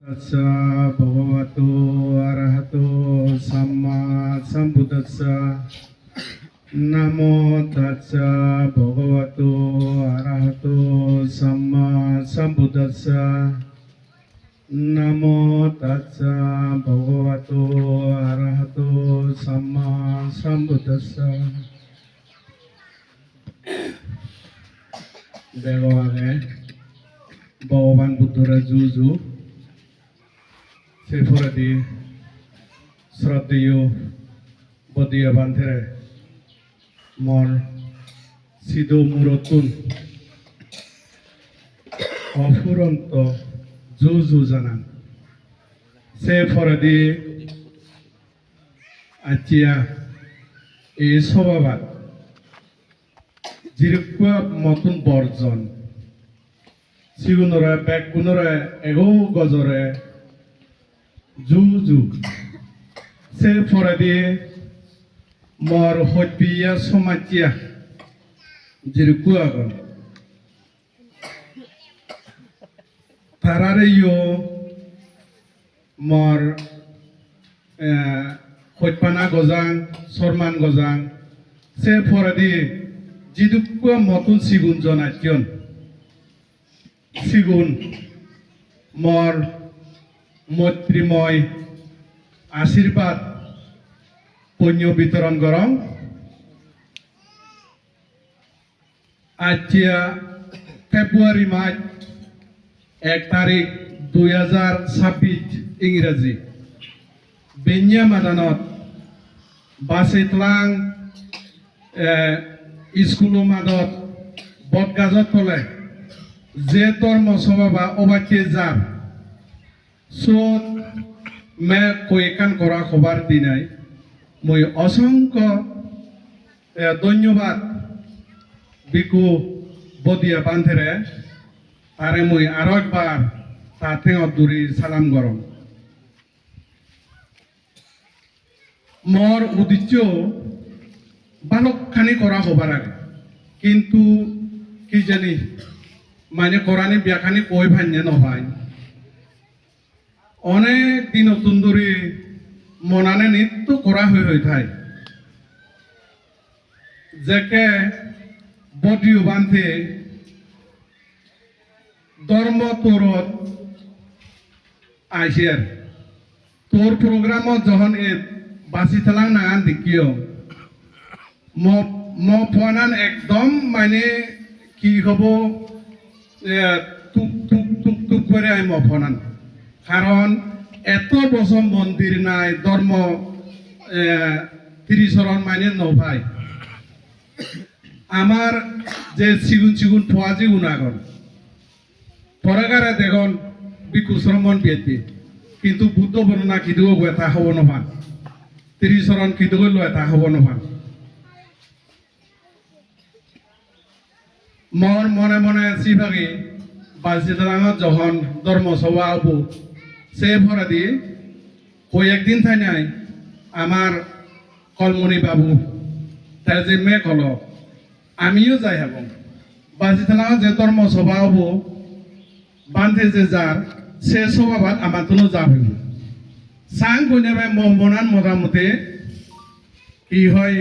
Tassa bhagavato arahato samma sambuddhassa. Namo tassa bhagavato arahato samma sambuddhassa. Namo tassa bhagavato arahato samma sambuddhassa. Bhagavane Bhagavan Buddhara Juju Sephoradi Sradhiyo Bodiya Banthere Mor Sido Murotun Ofuronto Juju Janan Sephoradi Achia E Sobabat Jirikwa Motun Borjon Sigunore Bekunore Ego Gozore Juju Sephoradi Mor Hotpiya Somatia Jirikwa Tarareyo Mor Hotpana Gozang Sorman Gozang Sephoradi Jidukwa Motun Sigun Jonation Sigun Mor Motrimoy Ashirbat Punyo Bitoron Gorong Achia February March 1 তারিখ 2026 ইংরেজি বেনিয়া মাদানত বাসিতলাং school মাদত বটগাজত তলে যে ধর্ম সভা অবাকে যার সোত মে কয়েকান করা খবর দিনাই মই অসংখ্য ধন্যবাদ বিকু বদিয়া বান্ধেরে তারে মই আরো একবার তাতে অদূরি সালাম গরম মর উদ্দেশ্য বালকখানি করা হবার আগে কিন্তু কি জানি মানে কোরআনে ব্যাখানি কই ভান্যে নয় অনেক দিন নতুন ধরে মনানে নিত্য করা হয়ে থাকে যাকে বডিও বান্ধে ধর্ম তোরত আইসের তোর প্রোগ্রামত যখন এ বাসি থালাং নাগান দেখিও ফনান একদম মানে কি হব টুক টুক টুক টুক করে আই ফনান কারণ এত বছর মন্দির নাই ধর্ম ত্রিশরণ মানে নভাই আমার যে সিগুন সিগুন ফোয়াজি উনাগন পরাগারে দেখুন বিকুশ্রমণ বিয়েতে কিন্তু বুদ্ধ বর্ণনা খিদুও এটা হব নভান ত্রিশরণ খিদুও এটা হব নভান মন মনে মনে সিভাগে বাজিদারাঙত যখন ধর্ম সভা হব সে ভরা দিয়ে কয়েকদিন থাই নাই আমার কলমণি বাবু তার যে মেয়ে কল আমিও যাই হব বাজিদারাঙত যে ধর্ম সভা হব বান্ধে যে যার সে সভাবাদ আমার তো যা হইব সাং কইনাবে মনান মোটামুটি কি হয়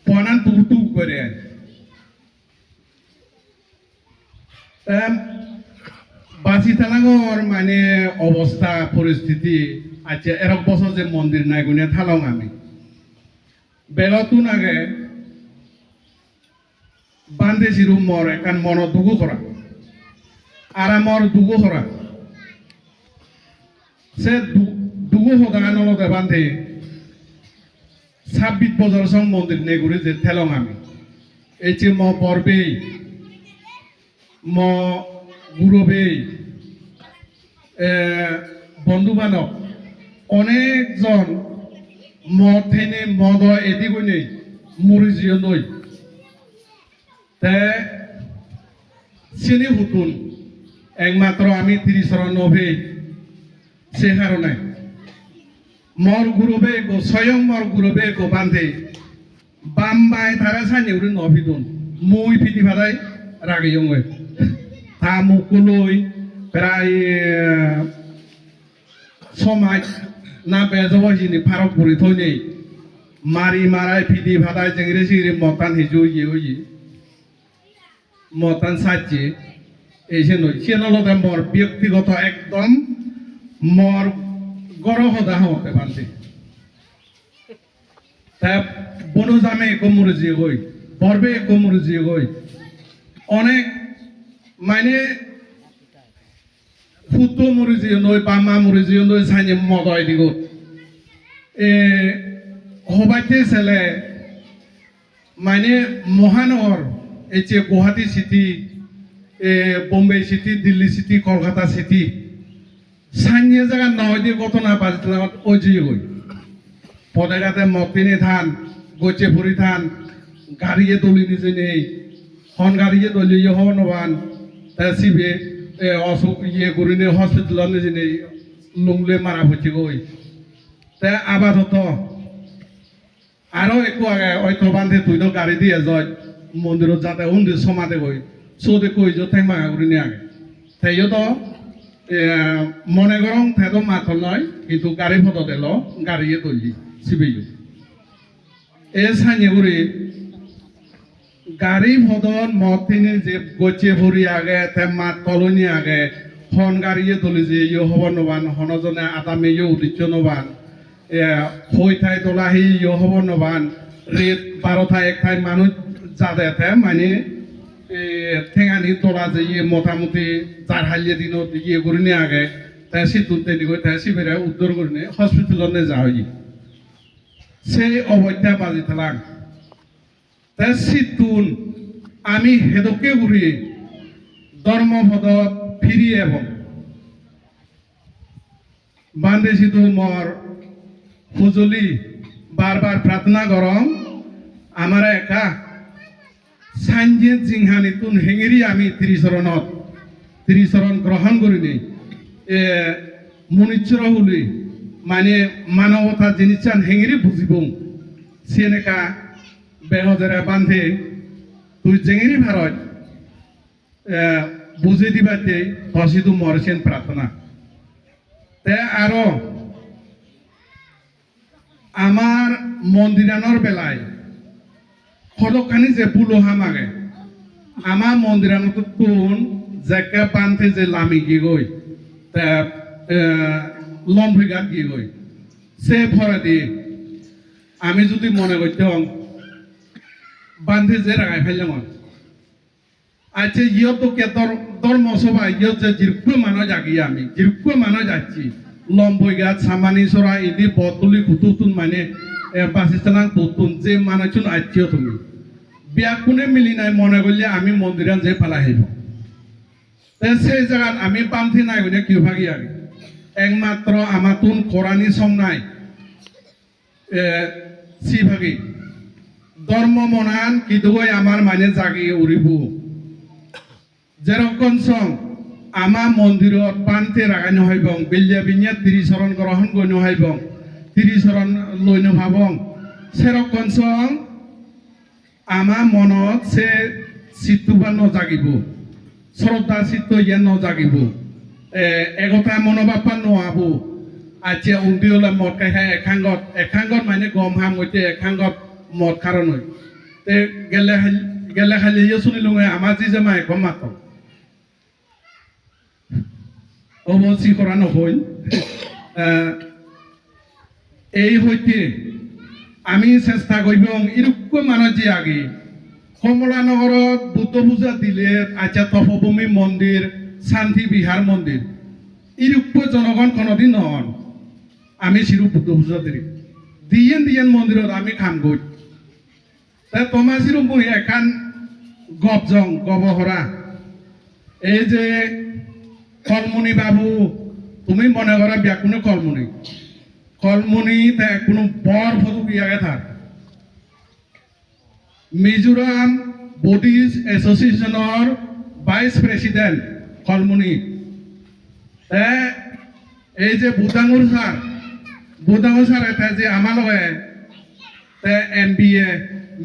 পনান টুক টুক করে বাসি থালাঙর মানে অবস্থা পরিস্থিতি আচ্ছা এরক বছর যে মন্দির নাই গুনে থালং আমি বেলতুন আগে বান্ধে চিরু মর একান মন দুগু করা আরামর দুগু করা সে দুগু হদান অলতে বান্ধে 26 বছর সং মন্দির নেগুড়ি যে থেলং আমি এই যে ম পর্বে ম গুরবে বন্ধু বান্ধব অনেকজন মদ থেনে মদ এদি কইনে মরি জিও নই তে চিনি হুতুন একমাত্র আমি 30 নবে সে কারণে মর গুরবে গো স্বয়ং মর গুরবে গো বান্ধে বাম্বাই তারা সানি উড়ে নভিদুন মুই ফিটি ভাড়াই রাগে জঙ্গে তা মুকুলই প্রায় সমাজ না বেজবাজিনি ফারক করি থই মারি মারাই ফিদি ভাদাই চেংরে চিংড়ি মতান হিজু ইয়ে মতান সাজছে এই যে নই সে নলতে মর ব্যক্তিগত একদম মর গরহদা হতে পারছে তা বনু জামে কোমরে জিয়ে গই বরবে কোমরে জিয়ে গই অনেক মানে ফুটো মরে জিয়ে নই বামা মরে জিয়ে নই সাইনে মদয় দিগ হবাইতে ছেলে মানে মহানগর এই যে Guwahati city Bombay city Delhi city Kolkata city সাইনে জায়গা নয় দিয়ে ঘটনা বাজতে ওই হই পদে গাতে মতিনি থান গচে ফুরি থান গাড়িয়ে দলি নিজে নেই হন গাড়িয়ে দলি হবান তা সিবে অসুখ ইয়ে করি নে হসপিটাল নিজে নেই লুংলে মারা হচ্ছে গই তা আপাতত আরো একটু আগে হয়তো বান্ধে তুই তো গাড়ি দিয়ে যায় মন্দিরত যাতে উন্দির সমাধে গই চৌদে কই যো ঠেং মাগা করি নি আগে তাইও তো মনে গরম থেতো মাথল নয় কিন্তু গাড়ি ফটো দিল গাড়িয়ে তৈরি সিবিও এ সাইনে ঘুরি গাড়ি ফদন মতিনি যে গচে ভরি আগে তে মাত তলনি আগে হন গাড়িয়ে তলি যে ইয়ে হব নবান হনজনে আদামে ইয়ে উদিচ্য নবান হই ঠাই তোলা হি ইয়ে হব নবান রেত 12 ঠাই 1 ঠাই মানুষ যাতে মানে ঠেঙানি তোলা যে ইয়ে মোটামুটি 4 হালিয়ে দিনত ইয়ে করিনি আগে তাই সিদ্ধুতে নিগো তাই সিবেরা উদ্ধার করিনি হসপিটালে যা হই সেই অবত্যা বাজি থালাম তাই সিদ্ধুন আমি হেদকে ঘুরি ধর্মপদ ফিরিয়ে এবং বান্ধে সিদ্ধু মর হুজলি বারবার প্রার্থনা গরম আমার একা সাঞ্জে জিংহানি তুন হেঙেরি আমি 30 চরণ গ্রহণ করিনি মনিচ্ছর হলি মানে মানবতা জিনিস চান হেঙেরি বুঝিব সেনেকা বেহজেরা বান্ধে তুই জেঙেরি ভারত বুঝে দিবাতে হসিদু মরছেন প্রার্থনা তে আরো আমার মন্দিরানোর বেলায় খলকানি যে পুলোহা মাগে আমার মন্দিরানো কোন জায়গা বান্ধে যে লামি গিয়ে গই তা লম্ভিগাত গিয়ে গই সে ভরা দিয়ে আমি যদি মনে করতাম বান্ধে যে রাগাই ফেললাম আচ্ছা ইয়ত তো কে ধর্ম সভা ইয়ত যে জিরুক্ষ মানুষ জাগি আমি জিরুক্ষ মানুষ যাচ্ছি লম্বই গাছ সামানি সরা ইদি বদলি খুতুতুন মানে বাসিস্তানাং তুতুন যে মানুষজন আচ্ছিও তুমি বিয়া কোনে মিলি নাই মনে করলে আমি মন্দিরান যে ফালা আহিব সেই জায়গাত আমি বান্ধি নাই গনে কি ভাগি আগে একমাত্র আমার তুন কোরআনি সং নাই সি ভাগি ধর্ম মনান কিদুই আমার মানে জাগি উড়িব যেরকম সং আমার মন্দিরত পান্তে রাগানো হইবং বিলিয়া বিনিয়া 30 চরণ গ্রহণ গইনো হইবং 30 চরণ লইনো ভাবং সেরকম সং আমার মনত সে চিত্তুবা নজাগিব শ্রদ্ধা চিত্ত ইয়ে নজাগিব এগতা মনোভাবা নোয়াব আচ্ছা উন্দি হলে মদ খাই খাই একাংগত মানে গম হাম হইতে একাংগত মদ কারণ হই তে গেলে খালি ইয়ে শুনিলো আমার যি যে মাই গম মাত অবশ্যই করা নহই এই হইতে আমি চেষ্টা করব ইরুক্ষ মানুষ যে আগে কমলানগরত বুদ্ধ পূজা দিলে আচ্ছা তপভূমি মন্দির শান্তি বিহার মন্দির ইরুক্ষ জনগণ কোনোদিন নহন আমি চিরু বুদ্ধ পূজা দিলি দিয়েন মন্দিরত আমি খাম গই তা তোমার চিরু বহি এখান গবজং গবহরা এই যে কলমনি বাবু তুমি মনে করা ব্যাকুনে কলমনি কোনো বড় ফটো ইয়াকে থাক মিজোরাম বুদ্ধিষ্ট এসোসিয়েশনের ভাইস প্রেসিডেন্ট কলমনি এই যে বুদাঙ্গুর স্যার এটা যে আমার লগে MBA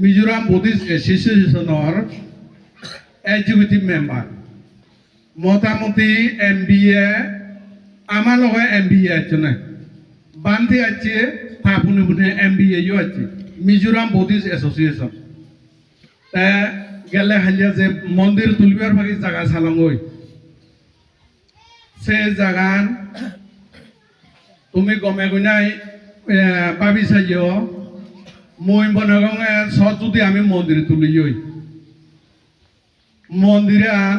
মিজোরাম বুদ্ধিষ্ট এসোসিয়েশনের এক্সিকিউটিভ মেম্বার মোটামুটি MBA আমার লগে MBA আছে না বানতে আছে থাপুনে বুনে MBA ইও আছে মিজোরাম বুদ্ধিস্ট এসোসিয়েশন তা গেলে হালিয়া যে মন্দির তুলবার ভাগে জায়গা সালাঙ্গই সে জাগান তুমি গমে গুনাই পাবি চাইও মই বনগঙে সব যদি আমি মন্দির তুলিই মন্দিরে আন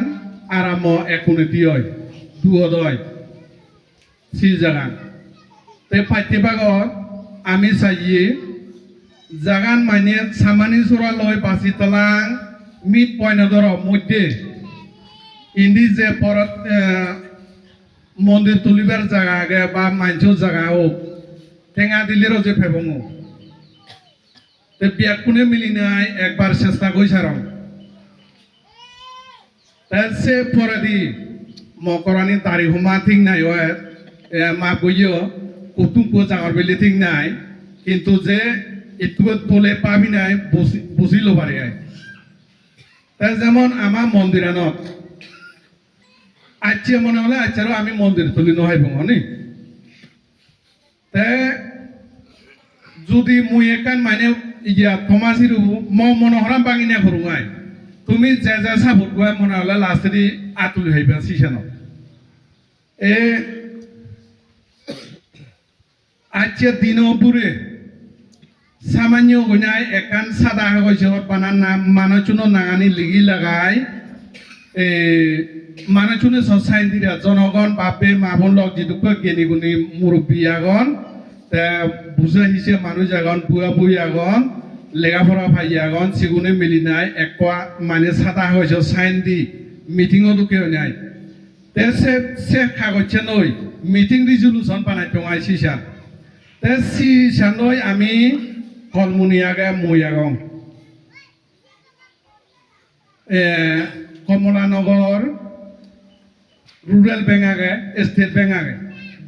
আরাম একুনেতি হয় দুয়দ হয় সি জাগান তে পাঠ্যভাগত আমি চাইয়ে জাগান মানে সামানি চোরা লয় বাচি তলাং মিড পয়েন্টর মধ্যে ইন্দি যে পরত মন্দির তুলিবার জায়গা আগে বা মানুষের জায়গা হোক ঠেঙা দিলেরও যে ফেবঙো তে বিয়াক কোনে মিলি নাই একবার চেষ্টা করি সারং সে পরে দি মকরানি তারিখ হুমা ঠিক নাই মা বইও কুটুম্ব জাগার বেলে ঠিক নাই কিন্তু যে একটু তোলে পাবি নাই বুঝিল পারে তাই যেমন আমার মন্দিরানত আজকে মনে হলে আজকেও আমি মন্দির তুলি নহাইব নি তে যদি মুই একান মানে ইয়া থমাসি রুবু মনোহরাম বাঙিনা করুঙাই তুমি যে যে সাবুত গয় মনে হলে লাস্টে আতুলি হইবা সিসান এ আজকে দিনপুরে সামান্য গনাই একান সাদা কাগজত বানান নাম মানচুনো নাঙানি লিগি লাগাই মানচুনে সসাইন দিরা জনগণ বাপে মাবন লগ যেটুকু গেনি গুনি মুরব্বী আগন বুঝা হিসে মানুষ আগন বুয়া বুই আগন লেখাপড়া ভাই আগন সিগুনে মিলি নাই একোয়া মানে সাদা কাগজ সাইন দি মিটিংও দুকে নাই তে সে কাগজে নই মিটিং রিজলিউশন বানাই টঙাই সিসা তে সিসা নই আমি কলমুনি আগে মই আগং কমলানগর রুরাল ব্যাংক আগে স্টেট ব্যাংক আগে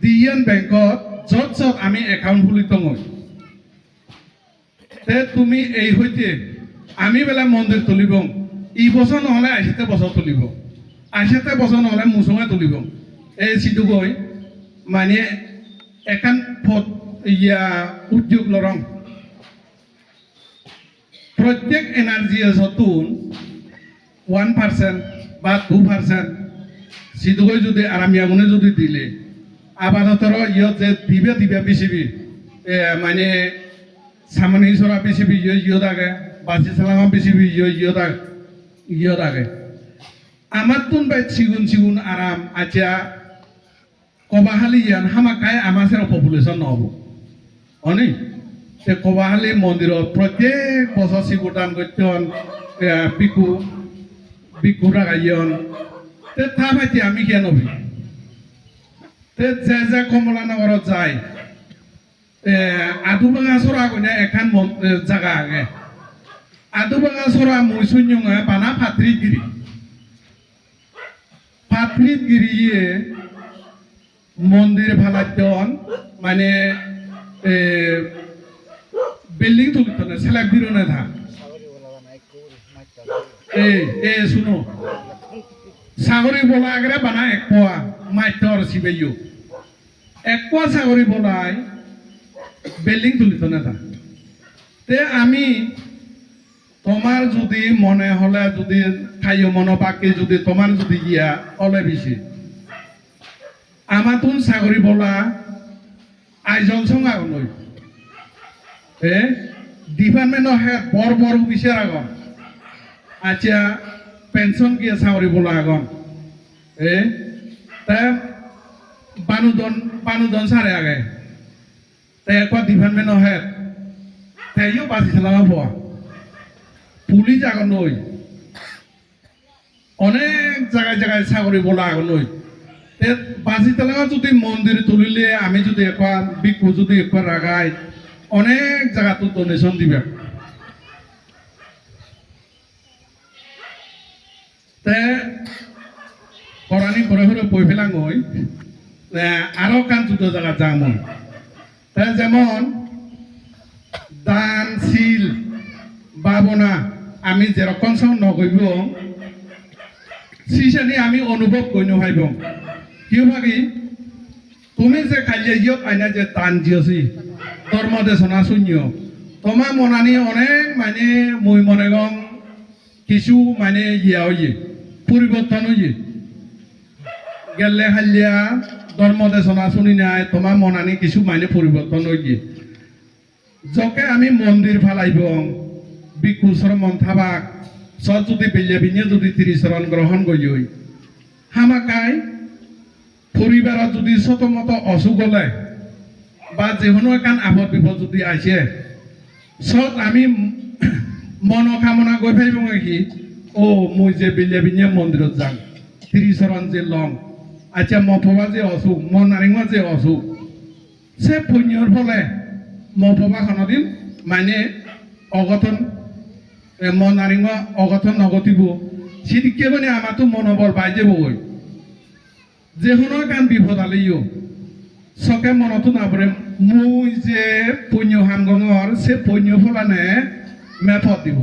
ডিএন ব্যাংকত যত যত আমি একাউন্ট খুলি তঙই তে তুমি এই হইতে আমি বেলা মন্দির তুলিব ই বছর নহলে 80 বছর তুলিব 80 বছর নহলে মুসুঙে তুলিব এই সিটু গই মানে একান ফট ইয়া উদ্যোগ লরং প্রত্যেক এনার্জি যতুন 1% বা 2% সিধুকৈ যদি আরামিয়াগুনে যদি দিলে আবাদতর ইয়ত যে দিবে বিসিবি মানে সামনে সরা বিসিবি ইয়ত আগে বাসি সালামা বিসিবি ইয়ত আগে আমার তুন বাই সিগুন আরাম আচ্ছা কবাহালি ইয়ান হামাকায় আমার সেরা পপুলেশন নহব অনি সে কবাহালি মন্দিরত প্রত্যেক বছর শিবুটান গত্যন বিকুরা গাইয়ন তে থা ভাইতি আমি কেন নবি তে যে কমলানগরত যায় আদুবাঙা সরা গনে এখান জায়গা আগে আদুবাঙা সরা মৈশুন্যঙা বানা ফাত্রিতগিরিয়ে মন্দির ভালাজন মানে বিল্ডিং তুলিত না সেলাক দিরনে থা শুনো সাগরি বলা আগে বানা এক পোয়া মাইটর সিবেইও এক পোয়া সাগরি বলাই বিল্ডিং তুলিত না থা তে আমি তোমার যদি মনে হলে যদি খাইও মনে বাকি যদি তোমার যদি গিয়া হলে বেশি আমার তুন সাগরি বলা আইজল সঙ্গা নই ডিপার্টমেন্ট হেড বড় অফিসার আগন আচ্ছা পেনশন গিয়ে সাগরি বলা আগন তা বানুদন সারে আগে তাই একবার ডিপার্টমেন্ট হেড তাইও বাঁচি চালামা পোয়া পুলিশ আগন নই অনেক জায়গায় সাগরি বলা আগন নই বাঁচি চালামা যদি মন্দির তুলিলে আমি যদি একবার বিকু যদি একবার রাগাই অনেক জায়গা তো ডোনেশন দিবে তে পরানি ঘরে বই ফেলাং হই আরো কান দুটো জায়গা যাম তে যেমন দান শিল বাবনা আমি যেরকম সব নগৈব সিসানি আমি অনুভব করি নহাইব কিয় ভাগি তুমি যে খাইলে ইয়ত আইনা যে টান দিয়েছি তোর মধ্যে শোনা শূন্য তোমার মনানি অনেক মানে মই মনে গং কিছু মানে ইয়া হইয়ে পরিবর্তন হইয়ে গেলে খাইলিয়া তোর মধ্যে শোনা শুনি নাই তোমার মনানি কিছু মানে পরিবর্তন হইয়ে যকে আমি মন্দির ফালাইব বিকুসর মন থাবাক সৎ যদি বেলিয়া বিনিয়ে যদি ত্রিশরণ গ্রহণ করি হামাকাই পরিবারত যদি ছোট মতো অসুখ হলে বা যেকোনো একান আপদ বিপদ যদি আসে সৎ আমি মনোকামনা গৈ ফাইব নাকি ও মই যে বেলিয়া বিনিয়ে মন্দিৰত যাম ত্রিশরণ যে লম আচ্ছা মফবা যে অসুখ মন নারিঙা যে অসুখ সে পুণ্যর ফলে মফবা খনদিন মানে অগঠন মন নারিঙা অগঠন নগতিব সেদিকে মানে আমার তো মনোবল পাই যাবই যেকোনো গান বিপদ আলিও চকে মনতো নাবরে মুই যে পুণ্য হামগঙর সে পুণ্য ফলানে মেফত দিব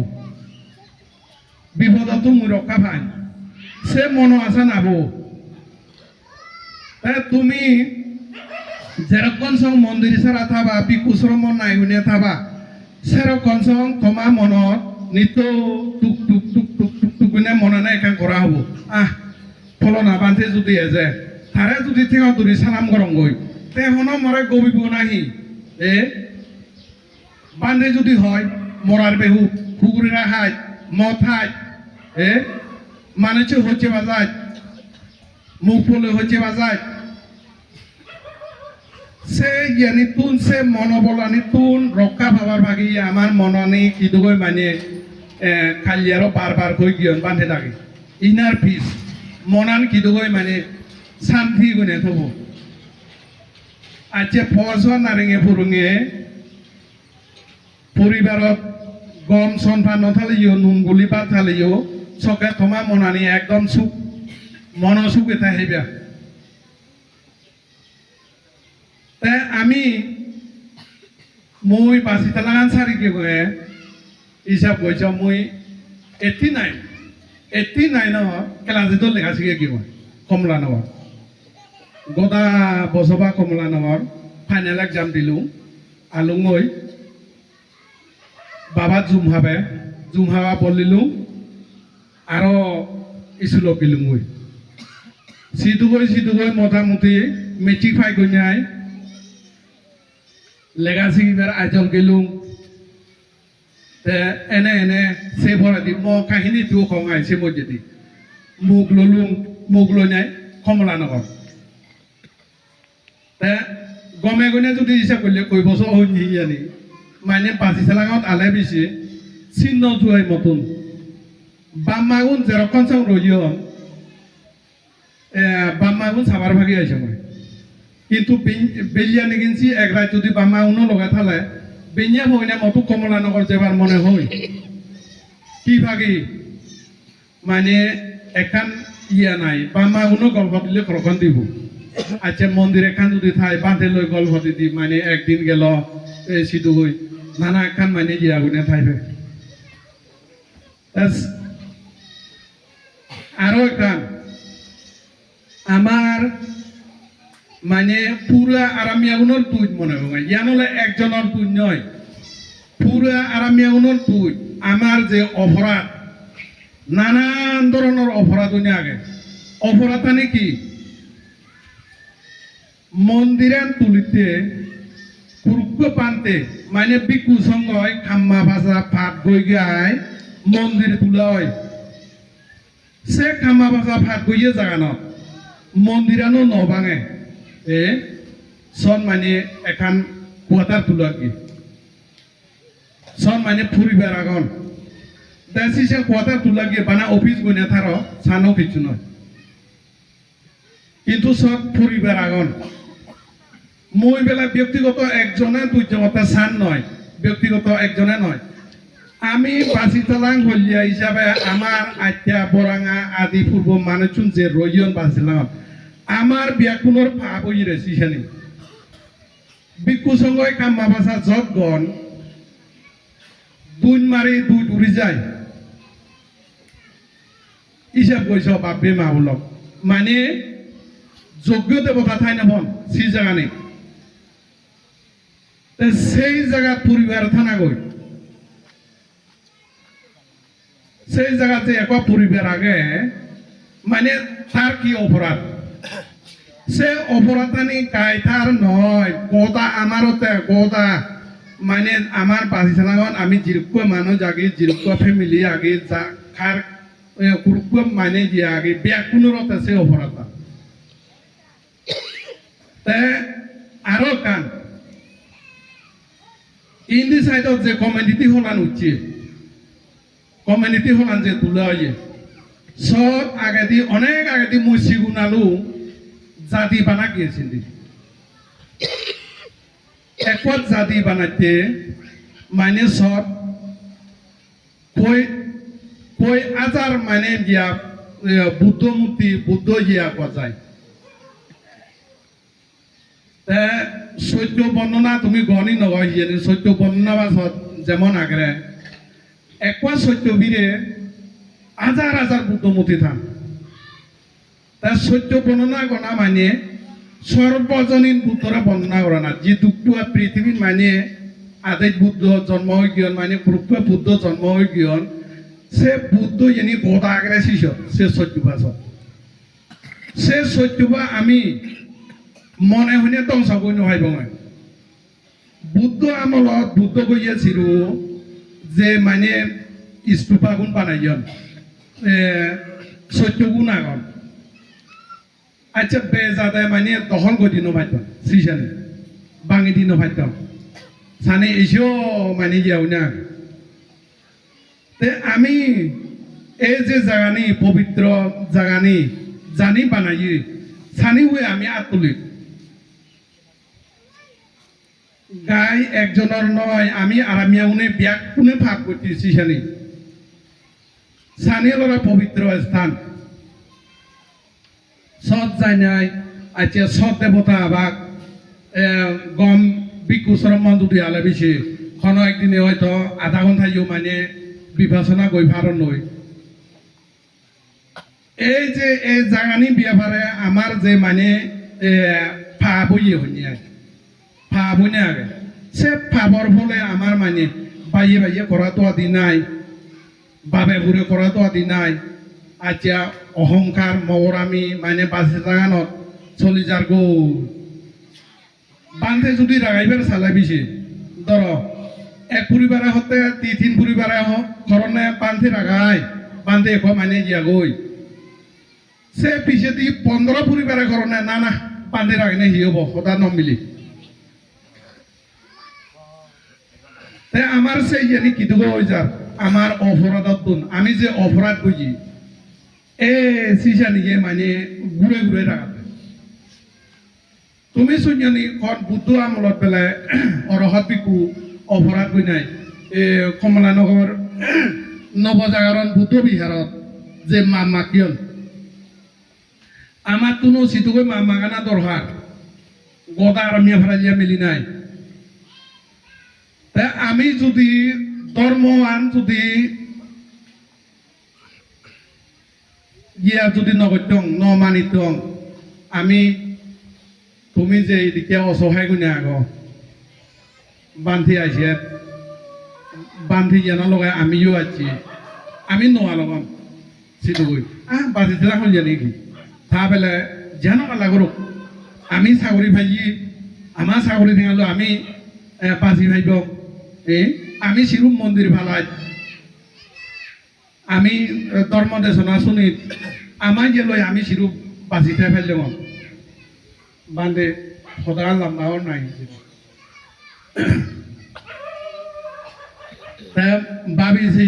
বিপদতো মুই রক্ষা পাই সে মনো আশা নাবো তুমি যেরকম সং মন্দির ছাড়া থাবা বিকুসর মন নাই শুনে থাবা সেরকম সং তোমার মনত নিত্য টুক টুক টুক টুক টুক টুক গুনে মনে নাই এখান করা হব ফলনা বান্ধে যদি এজে তারে যদি থেকে দূরে সালাম করং গই তে হন মরে গবিব নাহি বান্ধে যদি হয় মরার বেহু ফুগুরিরা হাই মদ হাই মানুষ হচ্ছে বাজায় মুখ ফুলে হচ্ছে বাজায় সে জ্ঞানী তুন সে মনোবলানি তুন রক্ষা পাবার ভাগি আমার মনানি কিদুগৈ মানে খালি আরো বারবার কই গিয়ন বান্ধে থাকে ইনার পিস মনান কিদুগৈ মানে শান্তি গুনে থব আচ্ছা ফস নারেঙে ফুরুঙে পরিবারত গম সন্তান নথালিও নুন গুলি পাত থালিও চকে থমা মনানি একদম সুখ মন সুখ এটা হইবা আমি মই বাঁচি থাকান চারি কি কয়ে হিসাব কৈছ মই 89 ক্লাসিত লেখা শিখে কি কয় কমলা নগর গদা বছবা কমলা নগর ফাইনাল এক্সাম দিলো আলুঙৈ বাবা জুম হাবা বলিলো আরো স্কুলত গেলুঙৈ সিদুগৈ মোটামুটি মেট্রিক ফাই গইনাই লেগাসি এবার আজল গেলুম এনে সে ভরা দি কাহিনী তো খঙাইছে মধ্যে মুখ লই কমলা নগর গমে গনে যদি হিসাব করলে কই বছর হইনি জানি মানে পাঁচি চালাঙত আলে বেশি চিহ্ন জুয়াই মতন বাম্মাগুন যেরকম চাও রইয়ন বাম্মাগুন সাবার ভাগি আইছে মই কিন্তু বেলিয়া নেগিনছি এক রাত যদি বাম্মা উনো লগা থালে বেনিয়া হইনা মতো কমলা নগর যেবার মনে হই কি ভাগি মানে এখান ইয়া নাই বাম্মা উনো গল্প দিলে কখন দিব আচ্ছা মন্দির এখান যদি থাই বাঁধে লই গল্প দি মানে একদিন গেল সিধু হই নানা এখান মানে ইয়া গুনে থাইবে আরো এখান আমার মানে পুরা আরামিয়াগুনোর তুই মনে হয় ইয়ানলে একজনের তুই নয় পুরা আরামিয়াগুনোর তুই আমার যে অপরাধ নানান ধরনের অপরাধ আগে অপরাধ কি মন্দিরান তুলিতে কুরুক্ষ পানতে মানে বিকু সঙ্গয় খাম্মা ভাষা ফাট গই গায় মন্দির তুলা হয় সে খাম্মা ভাষা ফাট গইয়ে জাগানো মন্দিরানো নভাঙে সন মানে এখান কোয়াটার তুলা কি সন মানে ফুরিবার আগন দেশি সে কোয়াটার তুলা গিয়ে বানা অফিস গুনে থারো সানো কিছু নয় কিন্তু সব ফুরিবার আগন মই বেলা ব্যক্তিগত একজনে দুইজনতা সান নয় ব্যক্তিগত একজনে নয় আমি বাসি তালাং হলিয়া হিসাবে আমার আত্যা বরাঙা আদি পূর্ব মানুষজন যে রইয়ন বাসিলাম আমার ব্যাকুণর ভাব হই রেছি সেনি বিকু সঙ্গয় কাম্মা ভাষা যত গন দুই মারি দুই উড়ি যায় হিসাব কইছ বাপে মা বলক মানে যোগ্য দেবতা থাই না বন সেই জায়গা নেই সেই জায়গা পরিবার থানা গই সেই জায়গাতে এক পরিবার আগে মানে তার কি অপরাধ সে অপরাধানি কায়তার নয় কথা আমারতে কথা মানে আমার বাসিছানাগত আমি জিরুক্ক মানুষ আগে জিরুক্ক ফ্যামিলি আগে যা খার কুরুক্ক মানে যে আগে ব্যাকুণরতে সে অপরাধ তে আরো কান ইন্দি সাইডত যে কমিউনিটি হলান উচিত কমিউনিটি হলান যে তুলে হয় সব আগেদি অনেক আগেদি মসি গুণালু জাতি বানা গিয়েছিল একত জাতি বানাতে মানে সব কই কই আজার মানে গিয়া বুদ্ধ মূর্তি বুদ্ধ গিয়া যায় সত্য বর্ণনা তুমি গণি নগয় সত্য বর্ণনা বাসত যেমন আগরে একোয়া সত্য বীরে হাজার হাজার বুদ্ধ মূর্তি থান তার সত্য বর্ণনা গণা মানে সর্বজনীন বুদ্ধরা বর্ণনা করা না যে দুঃখটা পৃথিবীর মানে আদেশ বুদ্ধ জন্ম হয়ে গিয়ন মানে পুরুষ বুদ্ধ জন্ম হয়ে গিয়ন সে বুদ্ধ যিনি বহুত আগরে শিষ্য সে সত্যবা সে সত্যবা আমি মনে শুনে ধ্বংস কৰি নহব মই বুদ্ধ আমলত বুদ্ধ কইয়াছিল যে মানে স্তূপা গুণ বানাইজন সত্য গুণ আগন আচ্ছা বেজাদে মানে দখল করে দিন ভাইত শ্রীশানে ভাঙি দিন ভাইত সানে এসেও মানে যাও না আমি এই যে জাগানি পবিত্র জাগানি জানি বানাই সানি হয়ে আমি আতুলিত গাই একজনের নয় আমি আরামিয়া উনি ব্যাগ কোনে ভাগ করতেছি সানি সানি লড়া পবিত্র স্থান সৎ যায় নাই আচ্ছা সৎ দেবতা আবাক গম বিকু শ্রমণ যদি আলে বেশি কোনো একদিনে হয়তো আধা ঘন্টায়ও মানে বিবেচনা করি ভারত নয় এই যে এই জাগানি ব্যাপারে আমার যে মানে ফা বইয়ে হইনি ফা বইনে আগে সে ফাবর ফলে আমার মানে বাইয়ে বাইয়ে করা তো আদি নাই বাবে বুড়ে করা তো আদি নাই আচ্ছা অহংকার মৌরামি মানে বাসে জাগানত চলি যার গো বান্ধে যদি রাগাইবার চালাই বেশি ধর এক পরিবারে হতে তিন পরিবারে হোক ঘরনে বান্ধে রাগাই বান্ধে এখন মানে গিয়া গই সে পিছে দি 15 পরিবারে ঘরনে না না বান্ধে রাগিনে হি হব সদা নমিলি আমার সেই জানি কি দুগো হয়ে যার আমার অপরাধত আমি যে অপরাধ বুঝি এ সিসা নিয়ে মানে ঘুরে ঘুরে রাখাতে তুমি শুনি খন বুদ্ধ আমলত বেলায় অরহত বিকু অপরাধ বই নাই কমলানগর নবজাগরণ বুদ্ধ বিহারত যে মা মাকিয়ন আমার কোনো সিটুকৈ মা মাগানা দরকার গদা আরামিয়া ভাড়া মিলি নাই আমি যদি ধর্মৱান যদি গিয়া যদি নগত্যং ন মানিতং আমি তুমি যে এদিকে অসহায় গুণে আগ বান্ধি আছে বান্ধি জানা লগাই আমিও আছি আমি নোয়া লগাম সিটুকৈ বাজি দিলা হল নাকি তা বেলে জানো পালা করুক আমি চাকরি ভাইজি আমার চাকরি ঠেঙালো আমি বাজি ভাইব আমি শিরূপ মন্দির ভালাই আমি ধর্ম দেশনা শুনিত আমার যে লয় আমি শিরূপ বাজিতে ফেললাম বান্ধে সদা লম্বাও নাই ভাবিছে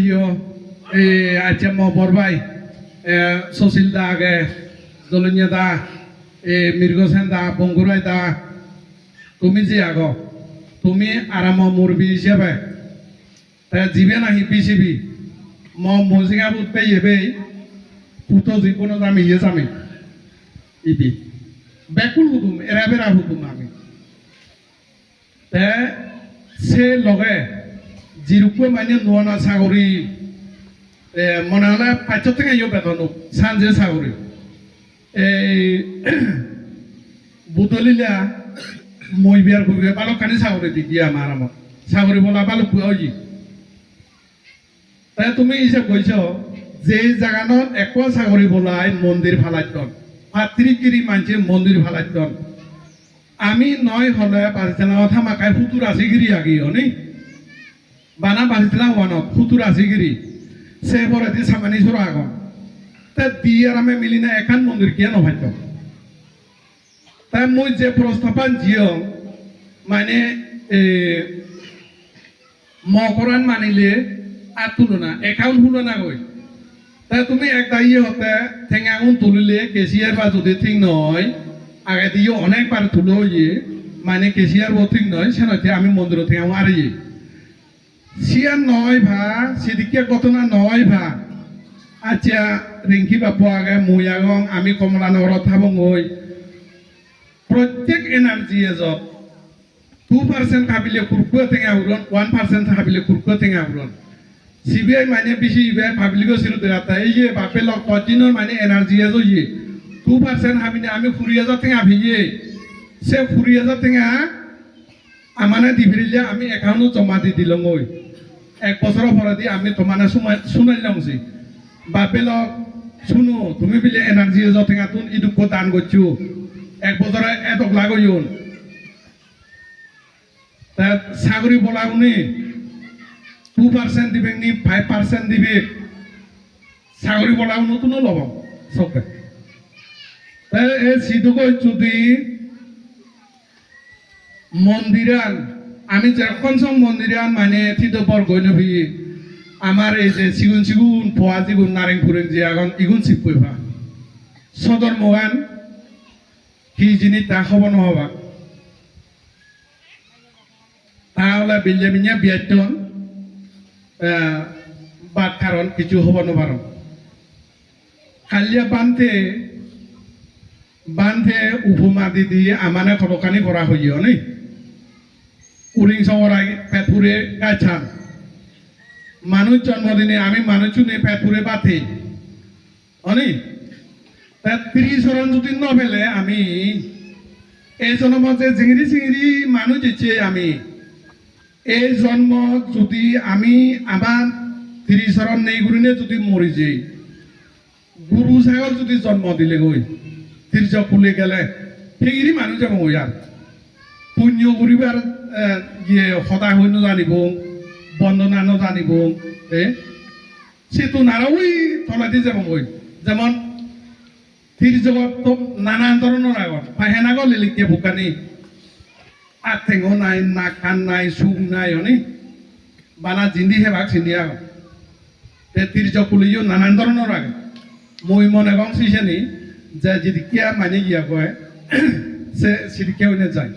আচ্ছা ম বরবাই সুশীল দা আগে জলনিয়া দা মৃগসেন দা বঙ্গুরাই দা তুমি যে আগ তুমি আরাম মুরবি হিসেবে জিবে নাহি পিছিবি মজিঙা বুট পাই এবে পুতো জীবন আমি ইয়ে যামি ইবি বেকুল হুতুম এরা বেড়া হুতুম আমি সে লগে জিরুকো মানে নোয়ানা চাকরি মনে হলে 500 থেকে ইয়ে বেতন সানজে চাকরি এই বুতলিলা মই বিয়ার করবে বালকখানি চাকরি দি দিয়ে আমার আমার চাকরি বলা বালক হই তাই তুমি হিসাব কইছ যে জায়গানত এক চাকরি বলাই মন্দির ফালাইতন 35 মানুষে মন্দির ফালাইতন আমি নয় হলে বাজিতলা কথা মাকায় 70 গিরি আগি অনি বানা বাজিতলা ওয়ানত 70 গিরি সে পরে দি সামানি সর আগন তা দিয়ে আর আমি মিলি না এখান মন্দির কিয়া নভাইত তাই মই যে প্রস্তাবন জিও মানে মকরান মানিলে আর তুলো না একাউন্ট হলো না গই তাই তুমি একটা ইয়ে হতে ঠেঙাউন তুলিলে কেসিয়ার বা যদি ঠিক নয় আগে দিয়ে অনেকবার তুলো ইয়ে মানে কেসিয়ার বো ঠিক নয় সে নয় আমি মন্দির থেকে আর ইয়ে সিয়ার নয় ভা সেদিকে ঘটনা নয় ভা আচ্ছা রিঙ্কি বাপু আগে মুই আগং আমি কমলানগর থাবং ওই প্রত্যেক এনার্জি এজত 2% খাবিলে কুরকুয়া থেকে আউরন 1% খাবিলে কুরকুয়া থেকে আউরন সিবিআই মানে বেশি ইবে পাবলিক সিরু দেখাতা এই যে বাপে লক কদিনের মানে এনার্জি এজো ইয়ে 2% খাবিনে আমি 40,000 থেকে আভিয়ে সে 40,000 থেকে আমানে দিবিলে আমি একাউন্ট জমা দি দিলং ওই এক বছর পরে দি আমি তোমানে শুনাইলামছি বাপে লক শুনো তুমি বিলে এনার্জি এজো থেকে তুন ইদুক দান করছো এক বছরে এত লাগইন তা চাকরি বলা উনি 2% দিবে নি 5% দিবে চাকরি বলা নতুন লব সবে এই সিধুক যদি মন্দিরান আমি যখন সব মন্দিরান মানে থিতপর গৈনভি আমার এই যে সিগুন সিগুন পোয়া জিগুন নারেংপুরের যে এখন ইগুন চিপ কইবা সদর মোগান কি জিনিস তা খবর নহবা তাহলে বিল্লে মিনিয়া বিয়াতন বাদ কারণ কিছু হব নবার কালিয়া বান্ধে উপমা দিদি আমানে খরকানি করা হইও নি উরিং সবরাই পেটপুরে গাছান মানুষ জন্মদিনে আমি মানুষ নে পেটপুরে বাথে অনি 30 সরণ যদি নবেলে আমি এই জন্ম যে জিঙিরি চিঙিরি মানুষ দিচ্ছে আমি এই জন্ম যদি আমি আমার 30 সরণ নেই গুরিনে যদি মরি যাই গুরু ছাগল যদি জন্ম দিলে গই 30 খুলে গেলে সেইগিরি মানুষ যাব ওই আর পুণ্য করিবার ইয়ে সদায় হইন জানিব বন্দনা জানিব সে তো নারাওই তলাতে যাব ওই যেমন 30 জগৎ তো নানান ধরনের আগত হেনাগল লিলিকে ভুকানি আঠেঙো নাই নাক কান নাই সুখ নাই হনি বানা জিন্দি হেবাক চিন্দি আগ 30 খুলিও নানান ধরনের আগে মই মনে গম চিছেনি যে যেদিকিয়া মানে গিয়া কয় সে সেদিকে হইনে যায়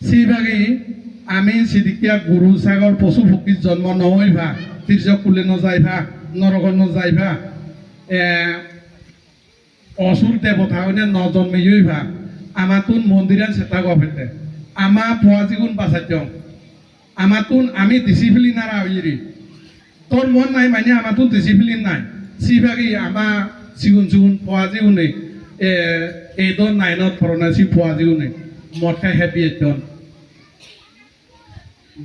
সেইভাগে আমি সেদিকিয়া গরু ছাগল পশু পক্ষীর জন্ম নহইভা 30 খুলে নযাইভা নরক নযাইভা অসুর দেবতা হইনে নজন্মেইভা আমাতুন মন্দিরান সেটা গভেতে আমা পোয়াজিগুন বাঁচাইত আমাতুন আমি ডিসিপ্লিন আর আইরি তোর মন নাই মানে আমাতুন ডিসিপ্লিন নাই সিভাগে আমা সিগুন সিগুন পোয়াজিগুনে এই তো নাইনত পরনাসি পোয়াজিগুনে মদ খাই হ্যাপি একজন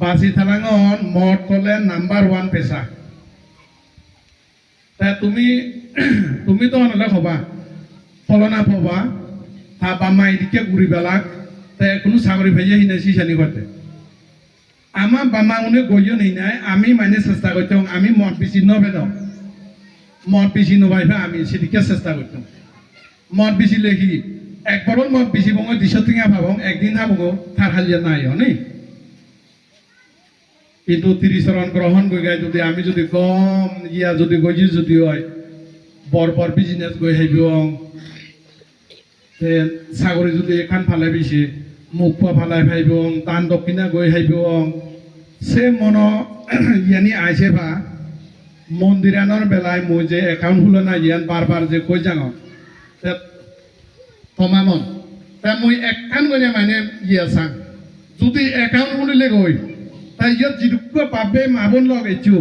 বাসি থালাঙন মদ কলে নাম্বার 1 পেশা তা তুমি তো অনলে হবা ফলনা পাবা তা বামা এদিকে ঘুরি বেলাক তাই কোনো চাকরি ভাইয়ে হিনাইছি চানি করতে আমার বামা উনি গইও নেই নাই আমি মানে চেষ্টা করতাম আমি মদ বেশি নবেদাম মদ বেশি নবাইবা আমি সেদিকে চেষ্টা করতাম মদ বেশি লেখি একবারও মদ বেশি বঙ্গ 200 টাকা ভাবং একদিন ভাবো তার হালিয়া নাই হনি কিন্তু 30 চরণ গ্রহণ গৈ গাই যদি আমি যদি কম ইয়া যদি গজি যদি হয় বর বিজনেস গৈ হাইবং চাকরি যদি এখান ফালে বেশি মুখ পা ফালাই ভাইবং টান দক্ষিণা গৈ হাইবং সে মন ইয়ানি আইছে ভা মন্দিরানোর বেলায় মই যে একাউন্ট খুলে না ইয়ান বারবার যে কই যাং তমামন তা মই একান গনে মানে ইয়া চাং যদি একাউন্ট খুলিলে গই তাই ইয়াত যিটুকু পাবে মাবন লগাইছো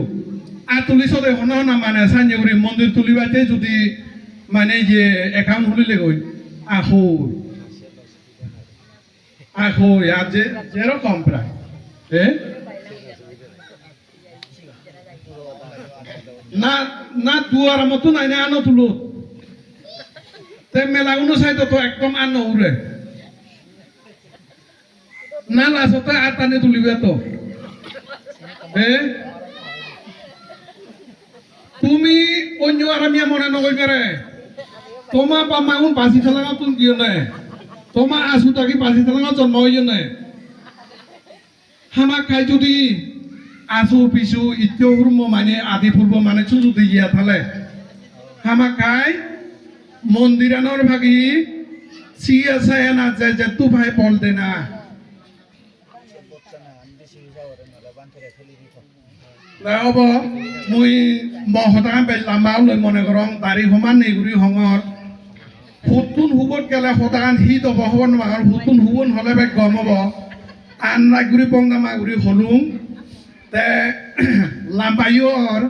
আর তুলি সদে হনা না মানে সাঞ্জে করে মন্দির তুলিবাতে যদি মানে যে অ্যাকাউন্ট খুলিলে গই আহো আহো আর যে যেরকম প্রায় না না দুয়ার মতো নাই না আনো তুলো তে মেলাগুলো চাই তো একদম আনো উড়ে না লাসতে আর টানে তুলিবে তো তুমি অন্য আরামিয়া মনে নকইবে রে তোমা বা মাগুন বাজি থালাঙা তুমি দিও না তোমা আসু তাকি বাজি থালাঙা জন্ম হইও না হামা খাই যদি আসু পিছু ইত্যো হুরম মানে আদি পূর্ব মানে যদি গিয়া থালে হামা খাই মন্দিরানোর ভাগি সিয়া সায়া না যায় যে তু ভাই বল দে না হ'ব মই মহতান বেলামাও লৈ মনে কৰং দাড়ি সমান নেগুৰি হঙৰ ফুটুন হুবত গেলে সদান হিত হ'ব হ'ব নোৱাৰো ফুটুন হুবন হ'লে বেগ গম হ'ব আন নাগুৰি পংনা মাগুৰি হলুং তে লাম্বাইৰ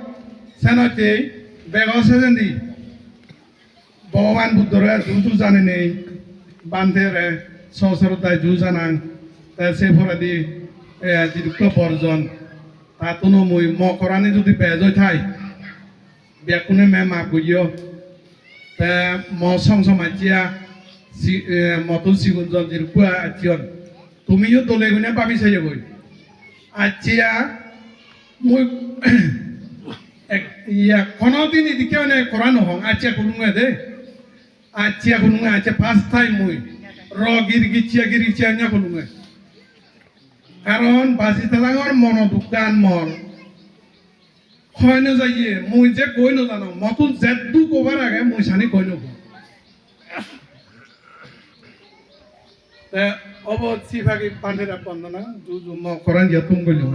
চেনতে বেগছে যেনি ভগৱান বুদ্ধৰে জুজু জানে নেই বান্ধেৰে সচৰতাই জু জানাং তে সে ভৰাদি যিটো বৰ্জন তাতনো মই মকৰানি যদি বেজৈ থাই বেকুনে মে মা বুঝিও তে ম সংসম আচিয়া মতো সিগুঞ্জন জিরকুয়া আচিয়ন তুমিও দলে গুনে পাবি চাই গই আচিয়া মই ইয়া কোনো দিন এদিকে মানে করা নহং আচিয়া কুলুঙে দে আচিয়া কুলুঙে আচিয়া ফার্স্ট টাইম মই র গিরগিচিয়া nya কুলুঙে কারণ বাজি তালাঙর মন দোকান মন হয় না যাইয়ে মই যে কই নাজানো মতন জেদু কবার আগে মই সানি কই নব অব সিভাগি পান্ডেরা বন্দনা জু জু ম করান গিয়া তুম কইলো